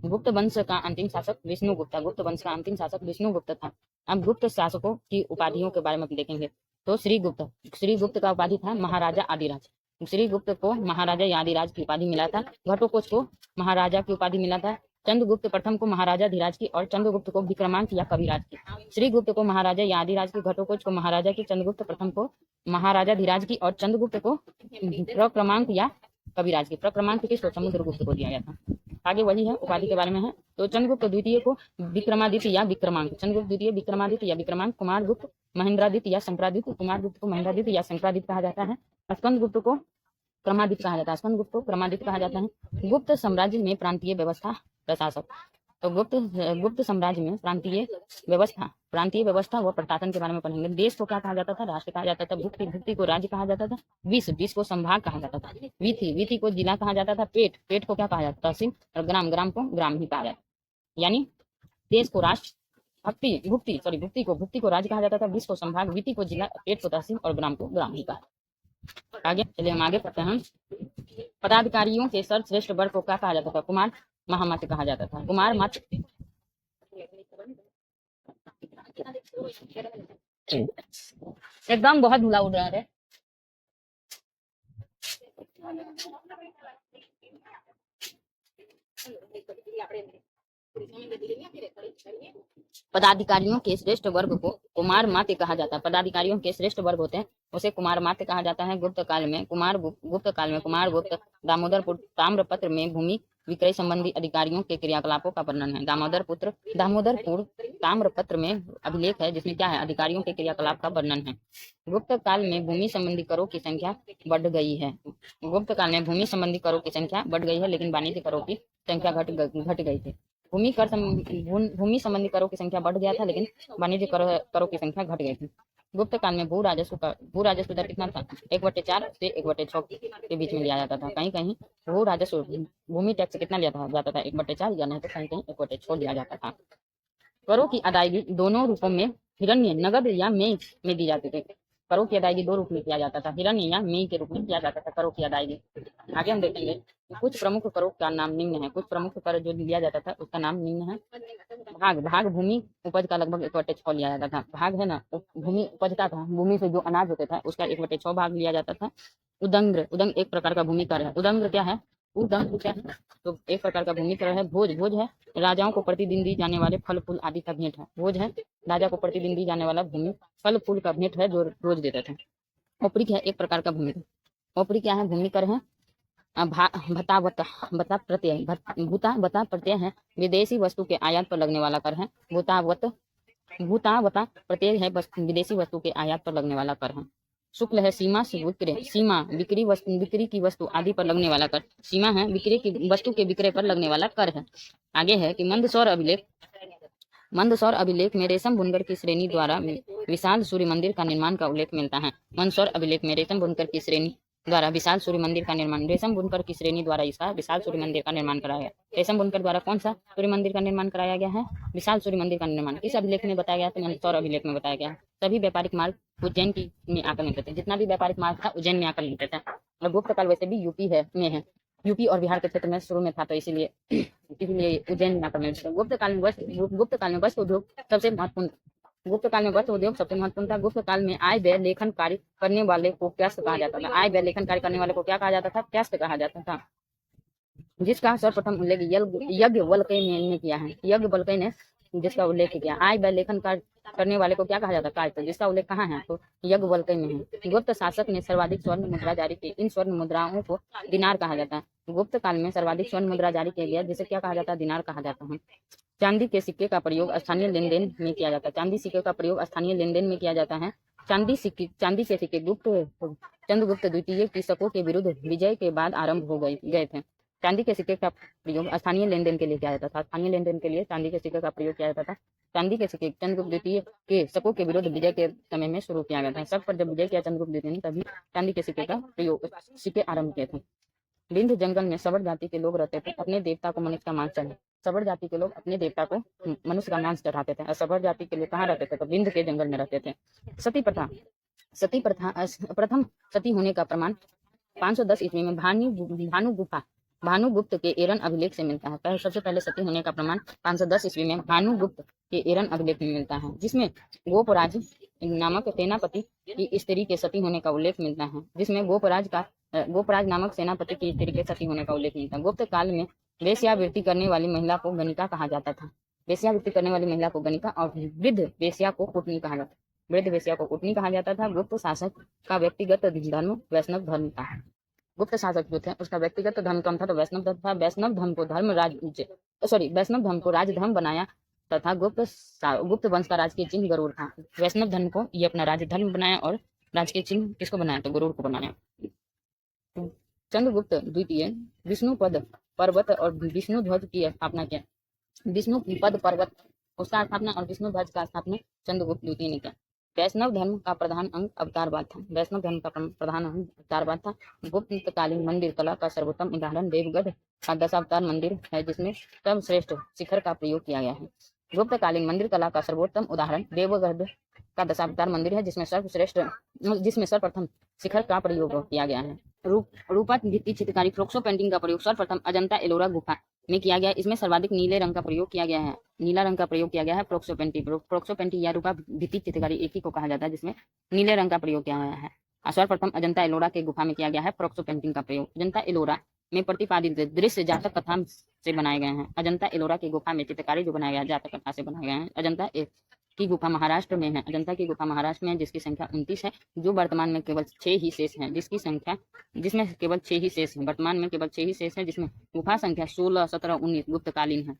गुप्त वंश का अंतिम शासक विष्णुगुप्त था। गुप्त वंश का अंतिम शासक विष्णुगुप्त था। अब गुप्त शासकों की उपाधियों के बारे में देखेंगे। तो श्रीगुप्त का उपाधि था महाराजा आदिराज। श्रीगुप्त को महाराजा आदिराज की उपाधि मिला था। घटोत्कच को महाराजा की उपाधि मिला था। चंद्रगुप्त प्रथम को महाराजा धीराज की और चंद्रगुप्त को विक्रमांक या कविराज की। श्रीगुप्त को महाराजा आदिराज की, घटोत्कच को महाराजा की, चंद्रगुप्त प्रथम को महाराजा धीराज की और चंद्रगुप्त को प्रक्रमांक या कविराज की। प्रक्रमांक किसको? समुद्रगुप्त को दिया गया था। आगे वही है, उपाधि के बारे में है। तो चंद्रगुप्त द्वितीय को विक्रमादित्य या विक्रमांक, चंद्रगुप्त द्वितीय विक्रमादित्य या विक्रमांक, कुमारगुप्त महेंद्रादित्य या शंकरादित्य, कुमारगुप्त को महेंद्रादित्य या शंकरादित्य कहा जाता है। स्कंदगुप्त को क्रमादित्य कहा जाता है। स्कंदगुप्त को क्रमादित्य कहा जाता है। गुप्त साम्राज्य में प्रांतीय व्यवस्था प्रशासक। तो गुप्त साम्राज्य में प्रांतीय व्यवस्था व प्रशासन के बारे में पढ़ेंगे। देश को क्या कहा जाता था? राष्ट्र कहा जाता था। भुक्ति को राज्य कहा जाता था। विष को संभाग कहा जाता था। वीथी को जिला कहा जाता था। पेट को क्या कहा जाता था? तहसील। और ग्राम को ग्राम ही कहा जाता। यानी देश को राष्ट्र, भुक्ति को राज्य कहा जाता था। विष को संभाग, वीथी को जिला, पेट को तहसील और ग्राम को ग्राम ही कहा। आगे चलिए हम आगे पढ़ते हैं। पदाधिकारियों के सर्वश्रेष्ठ वर्ग को क्या कहा जाता था? कुमार महामत कहा जाता था। कुमार मत एकदम बहुत धुला उड़ रहा है। पदाधिकारियों के श्रेष्ठ वर्ग को कुमार मात्य कहा जाता है। पदाधिकारियों के श्रेष्ठ वर्ग होते हैं उसे कुमार मात्य कहा जाता है। गुप्त काल में कुमारगुप्त दामोदरपुर ताम्रपत्र में भूमि विक्रय संबंधी अधिकारियों के क्रियाकलापों का वर्णन है। दामोदरपुर ताम्रपत्र में अभिलेख है जिसमें क्या है? अधिकारियों के क्रियाकलाप का वर्णन है। गुप्त काल में भूमि संबंधी करों की संख्या बढ़ गई है। गुप्त काल में भूमि संबंधी करों की संख्या बढ़ गई है, लेकिन वाणिज्य करों की संख्या घट गई थी। भूमि संबंधी करों की संख्या बढ़ गया था, लेकिन वाणिज्य करों की संख्या घट गई थी। गुप्त काल में भू राजस्व दर कितना था? 1/4 से 1/6 के बीच में लिया जाता था। कहीं कहीं भू राजस्व भूमि टैक्स कितना लिया जाता था? 1/4 या नहीं तो कहीं कहीं 1/6 लिया जाता था। करों की अदायगी दोनों रूपों में हिरण्य, नगद या मेई में दी जाती थी। करों की अदायगी दो रूप में किया जाता था, हिरण्य या मेई के रूप में किया जाता था करों की अदायगी। आगे हम देखेंगे कि कुछ प्रमुख करों का नाम निम्न है। कुछ प्रमुख कर जो लिया जाता था उसका नाम निम्न है। भाग भूमि उपज का लगभग 1/6 लिया जाता था। भाग है ना, भूमि उपजता था, भूमि से जो अनाज होता था उसका 1/6 भाग लिया जाता था। उदंग एक प्रकार का भूमि कर है। उदंग क्या है? तो एक प्रकार का भूमि कर है। भोज है राजाओं को प्रतिदिन दी जाने वाले फल फूल आदि का भेंट है। भोज है राजा को प्रतिदिन दी जाने वाला भूमि फल फूल का भेंट है जो रोज देते थे। औपरिक है एक प्रकार का भूमि कर। औपरिक क्या है? भूमि कर है। भूता प्रत्यय है विदेशी वस्तु के आयात पर लगने वाला कर है। भूतावता प्रत्यय है विदेशी वस्तु के आयात पर लगने वाला कर है। शुक्ल है सीमा बिक्री की वस्तु आदि पर लगने वाला कर। सीमा है बिक्री की वस्तु के विक्रय पर लगने वाला कर है। आगे है कि मंदसौर अभिलेख में रेशम बुनकर की श्रेणी द्वारा विशाल सूर्य मंदिर का निर्माण का उल्लेख मिलता है। मंदसौर अभिलेख में रेशम बुनकर की श्रेणी द्वारा विशाल सूर्य मंदिर का निर्माण, रेशम बुनकर की श्रेणी द्वारा इसका विशाल सूर्य मंदिर का निर्माण कराया गया। रेशम बुनकर द्वारा कौन सा सूर्य मंदिर का निर्माण कराया गया है? विशाल सूर्य मंदिर का निर्माण किस अभिलेख में बताया गया? तो मंदसौर अभिलेख में बताया गया। सभी व्यापारिक मार्ग उज्जैन की में आकर मिलते थे। जितना भी व्यापारिक मार्ग था उज्जैन में आकर मिलते थे। और गुप्त काल वैसे भी यूपी और बिहार के क्षेत्र में शुरू में था, तो इसीलिए उज्जैन में आकर मिलते थे। गुप्त काल में वस्त्र उद्योग सबसे महत्वपूर्ण था। गुप्त काल में आय व्यय लेखन कार्य करने वाले को क्यस्त कहा जाता था। आय व्यय लेखन कार्य करने वाले को क्या कहा जाता था? क्यस्त कहा जाता था। जिसका सर्वप्रथम उल्लेख यज्ञवल्क्य ने किया है। यज्ञवल्क्य ने जिसका उल्लेख किया। आय व्यय लेखन कार्य करने वाले को क्या कहा जाता है? कायस्थ। जिसका उल्लेख कहाँ है? तो यज्ञवल्क्य में है। गुप्त शासक ने सर्वाधिक स्वर्ण मुद्रा जारी की। इन स्वर्ण मुद्राओं को दिनार कहा जाता है। गुप्त काल में सर्वाधिक स्वर्ण मुद्रा जारी किया गया जिसे क्या कहा जाता है? दिनार कहा जाता है। चांदी के सिक्के का प्रयोग स्थानीय लेन देन में किया जाता है। चांदी सिक्के का प्रयोग स्थानीय लेन देन में किया जाता है। चांदी के सिक्के चंद्रगुप्त द्वितीय की शकों के विरुद्ध विजय के बाद आरंभ हो गए थे। चांदी के सिक्के का प्रयोग स्थानीय लेन देन के लिए किया जाता था। स्थानीय लेन देन के लिए चांदी के सिक्के का प्रयोग किया जाता था। चांदी के सिक्के चंद्रगुप्त द्वितीय के शकों के विरुद्ध विजय के समय में शुरू किया गया था। शक पर जब विजय किया चंद्रगुप्त द्वितीय ने तभी चांदी के सिक्के आरंभ किए थे। विंध्य जंगल में सवर्ण जाति के लोग रहते थे। अपने देवता को मनुष्य का मांस चढ़ाते। सवर्ण जाति के लोग अपने देवता को मनुष्य का मांस चढ़ाते थे। और सवर्ण जाति के लोग कहाँ रहते थे? तो विंध्य के जंगल में रहते थे। सती प्रथा प्रथम सती होने का प्रमाण 510 ईस्वी में भानुगुप्त के एरन अभिलेख से मिलता है। सबसे पहले सती होने का प्रमाण 510 ईस्वी में भानुगुप्त के एरन अभिलेख में मिलता है, जिसमें गोपराज नामक सेनापति की स्त्री के सती होने का उल्लेख मिलता है। जिसमें गोपराज नामक सेनापति की स्त्री के सती होने का उल्लेख मिलता है। गुप्त काल में वेश्यावृत्ति करने वाली महिला को गणिका कहा जाता था। वेश्यावृत्ति करने वाली महिला को गणिका और वृद्ध वेश्या को कुटनी कहा जाता था। गुप्त शासक का व्यक्तिगत धर्म वैष्णव धर्म था। गुप्त शासक जो थे उसका व्यक्तिगत धर्म कम था, तो वैष्णव धर्म था। वैष्णव धर्म को राजधर्म बनाया तथा गुप्त वंश का राजकीय चिन्ह गरुड़ था। वैष्णव धर्म को ये अपना राजधर्म बनाया और राजकीय चिन्ह किसको बनाया? तो गरुड़ को बनाया। चंद्रगुप्त द्वितीय विष्णु पद पर्वत और विष्णु ध्वज की स्थापना किया। विष्णु पद पर्वत उसका स्थापना और विष्णु ध्वज का स्थापना चंद्रगुप्त द्वितीय ने किया। वैष्णव धर्म का प्रधान अंग अवतारवाद था। गुप्तकालीन मंदिर कला का सर्वोत्तम उदाहरण देवगढ़ का दशावतार मंदिर है, जिसमें सर्वश्रेष्ठ शिखर का प्रयोग किया गया है। गुप्तकालीन मंदिर कला का सर्वोत्तम उदाहरण देवगढ़ का दशावतार मंदिर है, जिसमें सर्वप्रथम शिखर का प्रयोग किया गया है। रूपा भित्ति चित्रकारी फ्रोक्सो पेंटिंग का प्रयोग सर्वप्रथम अजंता एलोरा गुफा में किया गया। इसमें सर्वाधिक नीला रंग का प्रयोग किया गया है। फ्रोक्सो पेंटिंग या रूपा भित्ति चित्रकारी एक ही को कहा जाता है जिसमें नीले रंग का प्रयोग किया गया है। सर्वप्रथम अजंता एलोरा के गुफा में किया गया है फ्रोक्सो पेंटिंग का प्रयोग। अजंता एलोरा में प्रतिपादित दृश्य जातक कथा से बनाए गए हैं। अजंता एलोरा की गुफा में चित्रकारी जो बनाया गया है जातक कथा से बनाए गए हैं। अजंता की गुफा महाराष्ट्र में है। अजंता की गुफा महाराष्ट्र में है, जिसकी संख्या 29 है, जो वर्तमान में केवल 6 ही शेष है। जिसमें केवल 6 ही शेष है, वर्तमान में केवल 6 ही शेष है, जिसमें गुफा संख्या 16, 17, 19 गुप्तकालीन है।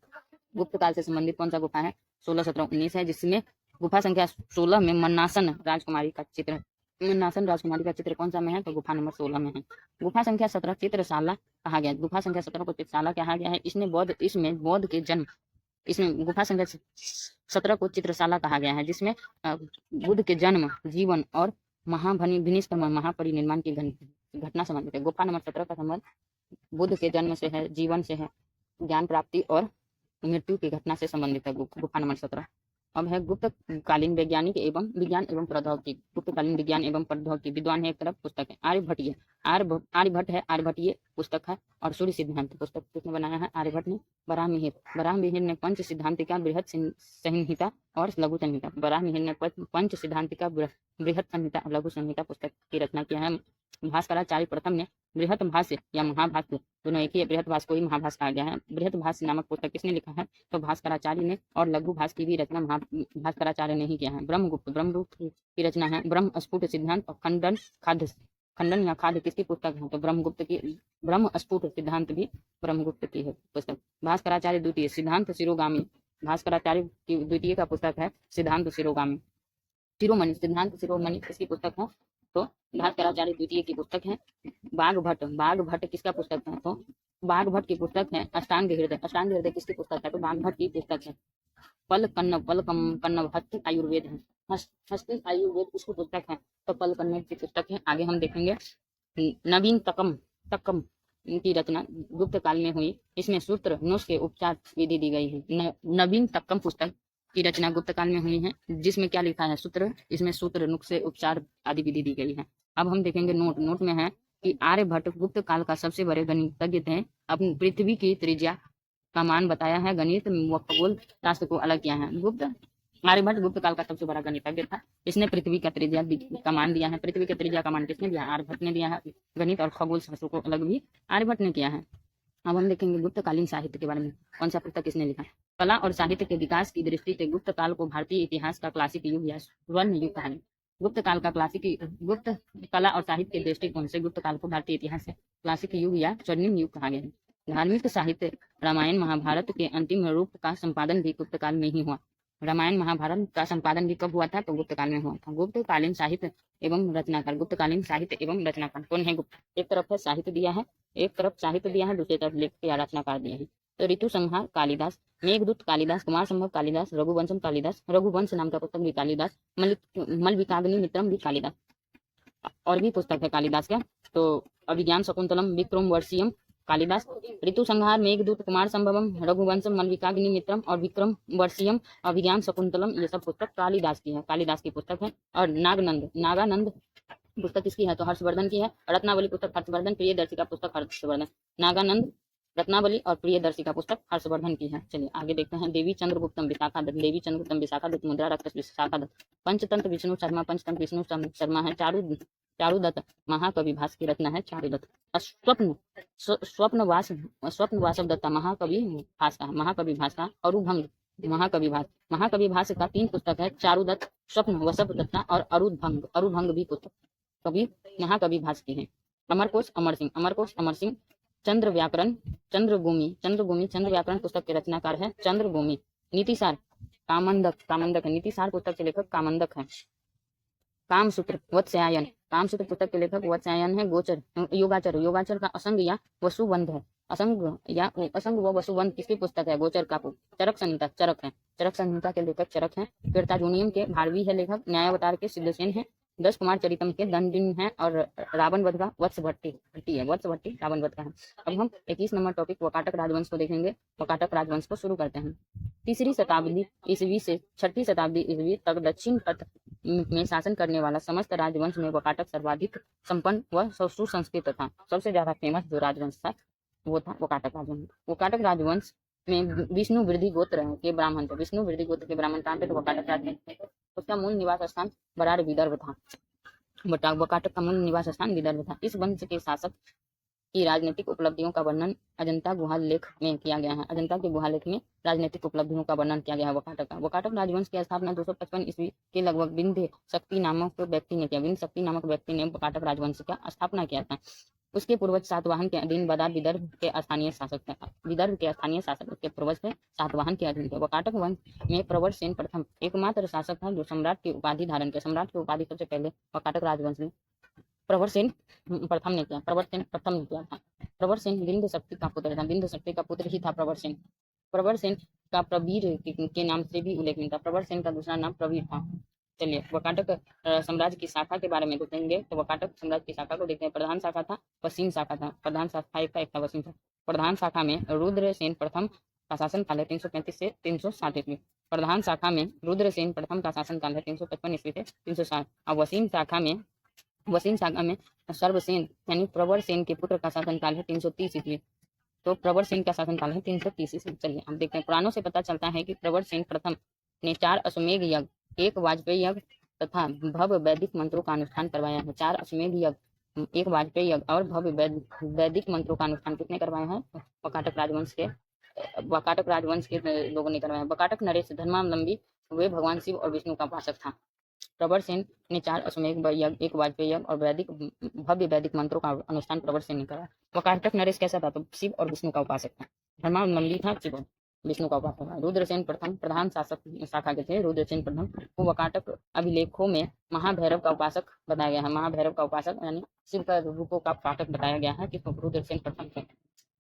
गुप्त काल से संबंधित कौन सा गुफा है? 16, 17, 19 है, जिसमें गुफा संख्या 16 में मन्नासन राजकुमारी का चित्र है। मन्नासन राजकुमारी का चित्र कौन सा में है? तो गुफा नंबर 16 में है। गुफा संख्या 17 चित्रशाला कहा गया। गुफा संख्या 17 को चित्रशाला कहा गया है। इसमें गुफा संख्या सत्रह को चित्रशाला कहा गया है, जिसमें बुद्ध के जन्म, जीवन और महाभिनिष्ट महापरिनिर्वाण की घटना संबंधित है। गुफा नंबर 17 का संबंध बुद्ध के जन्म से है, जीवन से है, ज्ञान प्राप्ति और मृत्यु की घटना से संबंधित है गुफा नंबर 17। अब है गुप्त कालीन वैज्ञानिक एवं विज्ञान एवं प्रौद्योगिकी। गुप्तकालीन विज्ञान एवं प्रौद्योगिकी विद्वान है एक तरफ पुस्तक है आर्यभट्टीय, आर्यभट्ट है, आर्यभट्टीय पुस्तक है। और सूर्य सिद्धांत पुस्तक किसने बनाया है? आर्यभट्ट ने। वराहमिहिर ने पंच सिद्धांतिका, बृहद संहिता और लघु संहिता। वराहमिहिर ने पंच सिद्धांतिका, बृहद संहिता और लघु संहिता पुस्तक की रचना किया है। भास्कराचार्य प्रथम ने बृहत भाष्य या महाभाष्य, दोनों एक ही है, बृहत भाष्य को ही महाभाष्य कहा गया है। बृहत भाष्य नामक पुस्तक किसने लिखा है? तो भास्कराचार्य ने। और लघु भाष्य की भी रचना भास्कराचार्य ने ही किया है। ब्रह्मगुप्त की रचना है। ब्रह्म स्फुट सिद्धांत और खंडन या खाद्य किसकी पुस्तक है? तो ब्रह्मगुप्त की। ब्रह्म स्फुट सिद्धांत भी ब्रह्मगुप्त की है पुस्तक। भास्कराचार्य द्वितीय सिद्धांत शिरोगामी। भास्कराचार्य की द्वितीय का पुस्तक है सिद्धांत शिरोगामी। शिरोमणि सिद्धांत शिरोमणि किसकी पुस्तक है? तो भास्कराचार्य द्वितीय की पुस्तक है। बाघभट्ट किसका पुस्तक है? तो बाघभट्ट की पुस्तक है अष्टांग हृदय। अष्टांग हृदय किसकी पुस्तक है? तो बाघभट्ट की पुस्तक है। पल कन्नव हस्त आयुर्वेद है। हस्त आयुर्वेद किसकी पुस्तक है? तो पल कन्नव की पुस्तक है। आगे हम देखेंगे नवीन तकम की रचना गुप्त काल में हुई। इसमें सूत्र नुस्खे उपचार विधि दी गई है। नवीन तकम पुस्तक की रचना गुप्त काल में हुई है, जिसमें क्या लिखा है? सूत्र। इसमें सूत्र नुस्खे उपचार आदि विधि दी गई है। अब हम देखेंगे नोट में है कि आर्यभट्ट गुप्त काल का सबसे बड़े गणितज्ञ थे। अपनी पृथ्वी की त्रिज्या का मान बताया है, गणित व खगोल शास्त्र को अलग किया है। आर्यभट्ट गुप्त काल का सबसे बड़ा गणितज्ञ था। इसने पृथ्वी का त्रिज्या का मान दिया है। पृथ्वी के त्रिज्या का मान किसने दिया? आर्यभट्ट ने दिया है। गणित और खगोल शास्त्र को अलग भी आर्यभट्ट ने किया है। अब हम देखेंगे गुप्तकालीन साहित्य के बारे में। कौन सा पुस्तक किसने लिखा है? कला और साहित्य के विकास की दृष्टि से गुप्त काल को भारतीय इतिहास का क्लासिक युग या स्वर्ण युग कहा है। गुप्त काल का गुप्त कला और साहित्य के दृष्टिकोण से गुप्त काल को भारतीय इतिहास से क्लासिक युग या स्वर्णिम युग कहा गया है। धार्मिक साहित्य रामायण महाभारत के अंतिम रूप का संपादन भी गुप्त काल में ही हुआ। रामायण महाभारत का संपादन भी कब हुआ था? तो गुप्त काल में हुआ था। गुप्तकालीन साहित्य एवं रचनाकार। गुप्तकालीन साहित्य एवं रचनाकार कौन है? गुप्त। एक तरफ है साहित्य दिया है, एक तरफ साहित्य दिया है, दूसरी तरफ लेखक या रचनाकार दिया है। तो ऋतु संहार कालिदास, मेघदूत कालिदास, कुमार संभव कालिदास, रघुवंशम कालिदास, रघुवंश नाम का पुस्तक भी कालिदास, मलविकाग्नि मित्रम भी कालिदास। और भी पुस्तक है कालिदास का। तो अभिज्ञान शकुंतलम, विक्रम वर्षियम कालिदास, ऋतु संहार, मेघदूत, कुमार संभवम, रघुवंशम, मलविकाग्नि मित्रम और विक्रम वर्षियम, अभिज्ञान शकुंतलम, ये सब पुस्तक कालिदास की है, कालिदास की पुस्तक है। और नागानंद पुस्तक किसकी है? तो हर्षवर्धन की है। रत्नावली पुस्तक हर्षवर्धन, प्रियदर्शी का पुस्तक हर्षवर्धन। नागानंद, रत्नावली और प्रियदर्शी का पुस्तक हर्षवर्धन की है। चलिए आगे देखते हैं। देवी चंद्रगुप्तम विशाखा दत्त, देवी चंद्रगुप्तम विशाखा दत्त, मुद्रा राक्षस विशाखा दत्त, पंचतंत्र विष्णु शर्मा, पंचतंत्र विष्णु शर्मा है। चारुदत्त, महाकवि भास की रचना है चारुदत्त। स्वप्नवासव दत्ता, महाकवि भास का। अरुभंग, महाकवि भास का 3 पुस्तक है, चारुदत्त, स्वप्न वसव दत्ता और अरुभंग भी पुस्तक कवि महाकवि भास की है। अमरकोश अमर सिंह, चंद्र व्याकरण, चंद्र व्याकरण पुस्तक के रचनाकार है चंद्रभूमि। नीतिसार कामंदक है। नीतिसार पुस्तक के लेखक कामंदक है। कामसूत्र वत्स्यायन, कामसूत्र पुस्तक के लेखक वत्स्यायन है। योगाचर का असंग या वसुबंध है। असंग व वसुबंध किसकी पुस्तक है? गोचर का। चरक संहिता चरक संहिता के लेखक चरक है। कीर्ताजूनियम के भारवी है लेखक। न्यायावतार के सिद्धसेन है। 10 कुमार चरितम के दंडिन है। और रावण वध का वत्स भट्टी रावण वध का है। अब हम 21 नंबर टॉपिक वकाटक राजवंश को देखेंगे। वकाटक राजवंश को शुरू करते हैं। 3री शताब्दी ईस्वी से 6ठी शताब्दी ईस्वी तक दक्षिण पथ में शासन करने वाला समस्त राजवंश में वकाटक सर्वाधिक संपन्न व सुसंस्कृत था। सबसे ज्यादा फेमस जो राजवंश था वो था वकाटक राजवंश। वकाटक राजवंश में विष्णु वृद्धि गोत्र के ब्राह्मण थे। विष्णु वृद्धि गोत्र के ब्राह्मण कहाँ पे? तो वकाटक राजवंश थे। उसका मूल निवास स्थान बराड़ विदर्भ था। वकाटक का मूल निवास स्थान विदर्भ था। इस वंश के शासक की राजनीतिक उपलब्धियों का वर्णन अजंता गुहा लेख में किया गया है। अजंता के गुहा लेख में राजनीतिक उपलब्धियों का वर्णन किया गया है वकाटक का। वकाटक राजवंश की स्थापना 255 ईस्वी के लगभग विंध्य शक्ति नामक व्यक्ति ने किया। विंध्य शक्ति नामक व्यक्ति ने वकाटक राजवंश का स्थापना किया था। उसके पूर्वज सातवाहन के अधीन बदार विदर्भ के स्थानीय शासक थे। उसके पूर्वज थे सातवाहन के अधीन थे। वकाटक वंश में प्रवर सेन प्रथम एकमात्र शासक था जो सम्राट की उपाधि धारण किया। सम्राट की उपाधि सबसे पहले वकाटक राजवंश में प्रवर सेन प्रथम ने किया था। प्रवर सेन विंध्य शक्ति का पुत्र था। विंध्य शक्ति का पुत्र ही था प्रवर सेन। प्रवर सेन का प्रवीर के नाम से भी उल्लेख मिलता है। प्रवर सेन का दूसरा नाम प्रवीर था। चलिए वकाटक साम्राज्य की शाखा के बारे में देखेंगे। तो वकाटक साम्राज्य की शाखा को देखते हैं। प्रधान शाखा था, वसीम शाखा था। प्रधान शाखा एक था, वसीम था। प्रधान शाखा में रुद्रसेन प्रथम का शासनकाल है 335 से 360 ईस्वी। प्रधान शाखा में रुद्रसेन प्रथम का शासनकाल है 355 ईस्वी से 360। और वसीम शाखा में सर्वसेन यानी प्रवर सेन के पुत्र का शासनकाल है 330 ईस्वी। तो प्रवर सेन का शासनकाल है 330 ईस्वी। चलिए हम देखते हैं। पुराणों से पता चलता है कि प्रवर सेन प्रथम ने 4 अश्वमेध यज्ञ, 1 वाजपेयी यज्ञ तथा भव्य वैदिक मंत्रों का अनुष्ठान करवाया है। 4 अश्वमेध यज्ञ, 1 वाजपेयी यज्ञ और भव्य वैदिक मंत्रों का अनुष्ठान किसने करवाया है? वकाटक राजवंश के लोगों ने करवाया। वकाटक नरेश धर्मावलंबी, वे भगवान शिव और विष्णु का उपासक था। प्रवर सेन ने 4 अश्वमेध यज्ञ, 1 वाजपेयी यज्ञ और भव्य वैदिक मंत्रों का अनुष्ठान प्रवर सेन ने करा। वकाटक नरेश कैसा था? तो शिव और विष्णु का उपासक था। धर्मावलंबी था, शिव विष्णु का उपासक था। रुद्रसेन प्रथम प्रधान शासक शाखा के थे। रुद्रसेन प्रथम को वकाटक अभिलेखों में महाभैरव का उपासक बताया गया है। महाभैरव का उपासक यानी शिव का रूपों का पाठक बताया गया है कि रुद्रसेन प्रथम थे।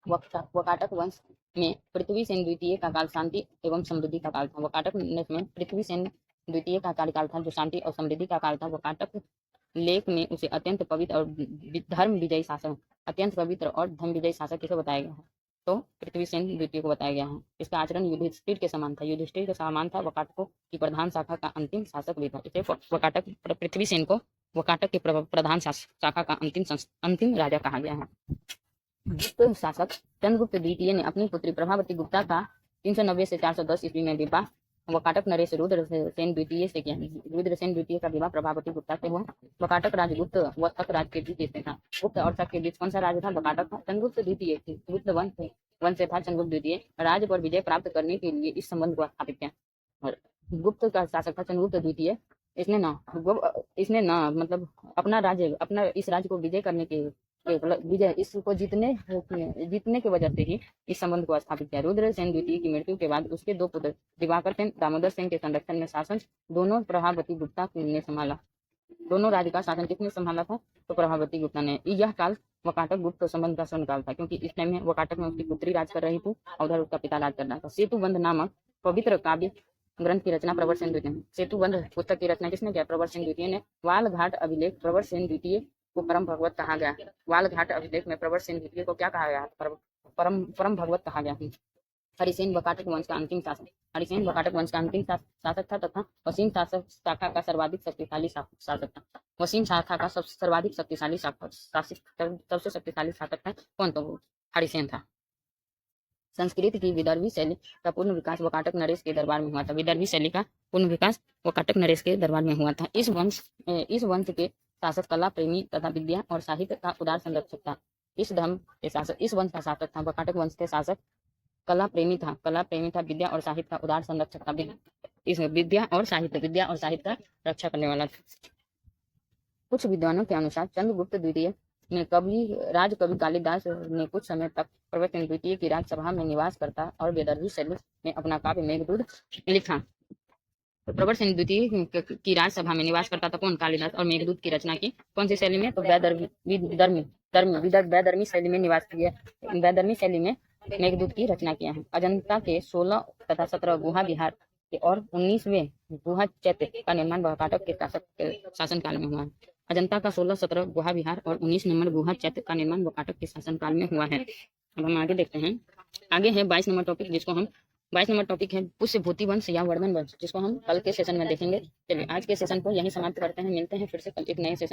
वकाटक वंश में पृथ्वी सेन द्वितीय का काल शांति एवं समृद्धि का काल था। वकाटक में पृथ्वी सेन द्वितीय का कार्यकाल था, जो शांति और समृद्धि का काल था। वकाटक लेख में उसे अत्यंत पवित्र और धर्म विजयी शासक, अत्यंत पवित्र और धर्म विजयी शासक किसे बताया गया है? तो पृथ्वी सेन द्वितीय को बताया गया है। इसका आचरण युधिष्ठिर के समान था। युधिष्ठिर के समान था। वकाटकों की प्रधान शाखा का अंतिम शासक भी था। इसे वकाटक पृथ्वी सेन को वकाटक के प्रधान शाखा का अंतिम राजा कहा गया है। गुप्त शासक चंद्रगुप्त द्वितीय ने अपनी पुत्री प्रभावती गुप्ता का 390 से 410 ईस्वी में विवाह वकाटक नरेश रुद्रसेन द्वितीय से किया। रुद्रसेन द्वितीय का विवाह प्रभावती गुप्ता से हुआ। वकाटक राजगुप्त व शक राज के बीच स्थित था। गुप्त और शक के बीच कौन सा राज था? वकाटक था। चंद्रगुप्त द्वितीय गुप्त वंश से था। चंद्रगुप्त द्वितीय राज पर विजय प्राप्त करने के लिए इस संबंध को स्थापित किया। और गुप्त का शासक था चंद्रगुप्त द्वितीय। इसने ना मतलब अपना राज्य, अपना इस राज्य को विजय करने के विजय इसको जीतने की वजह से ही इस संबंध को स्थापित किया। रुद्रसेन द्वितीय की मृत्यु के बाद उसके 2 पुत्र दिवाकर सेन, दामोदर सेन के संरक्षण में शासन दोनों प्रभावती गुप्ता ने संभाला। दोनों राज्य का शासन किसने संभाला था? तो प्रभावती गुप्ता ने। यह काल वकाटक गुप्त संबंध का स्वर्ण काल था, क्योंकि इस टाइम में वकाटक में उसकी पुत्री राज कर रही थी और उधर उसका पिता राज कर रहा था। सेतुबंध नामक पवित्र काव्य ग्रंथ की रचना प्रवर सेन द्वितीय ने। सेतुबंध पुस्तक की रचना किसने किया? प्रवर सेन द्वितीय ने। वाल घाट अभिलेख प्रवर सेन द्वितीय को परम भगवत कहा गया। वाल घाट अभिलेख में प्रवर सेन द्वितीय को क्या कहा गया? परम भगवत कहा गया। हरिसेन वकाटक वंश का अंतिम शासक। हरिसेन वकाटक वंश का अंतिम शासक था तथा वसीम शाखा का सर्वाधिक शक्तिशाली शासक था। वसीम शाखा का सर्वाधिक शक्तिशाली सबसे शक्तिशाली शासक था कौन? तो हरिसेन था। संस्कृत की विदर्भी शैली का पूर्ण विकास वकाटक नरेश के दरबार में हुआ था। विदर्भी शैली का पूर्ण विकास वकाटक नरेश के दरबार में हुआ था। इस वंश के शासक कला प्रेमी तथा विद्या और साहित्य का उदार संरक्षक था। इस वंश का शासक था। वकाटक वंश के शासक कला प्रेमी था, विद्या और साहित्य का उदार संरक्षक था। इस विद्या और साहित्य का रक्षा करने वाला था। कुछ विद्वानों के अनुसार चंद्रगुप्त द्वितीय ने राजकवि कालिदास ने कुछ समय तक प्रवर सेन द्वितीय की राजसभा में निवास करता और विदर्भी शैली में अपना काव्य मेघदूत लिखा। तो प्रवर सेन द्वितीय की राजसभा में निवास करता था कौन? कालिदास। और मेघदूत की रचना की कौन सी शैली में? तो वैदर्मी शैली में निवास किया। वैदर्मी शैली में मेघदूत की रचना किया है। अजंता के 16 तथा 17 गुहा विहार और 19वें गुहा चैत्य का निर्माण वकाटक के शासनकाल में हुआ है। अजंता का 16, 17 गुहा विहार और 19 नंबर गुहा चैत्य का निर्माण वकाटक के शासनकाल में हुआ है। अब हम आगे देखते हैं। आगे है 22 नंबर टॉपिक, जिसको हम 22 नंबर टॉपिक है पुष्यभूति वंश या वर्धन वंश, जिसको हम कल के सेशन में देखेंगे। चलिए आज के सेशन को यहीं समाप्त करते हैं। मिलते हैं फिर से कल एक नए सेशन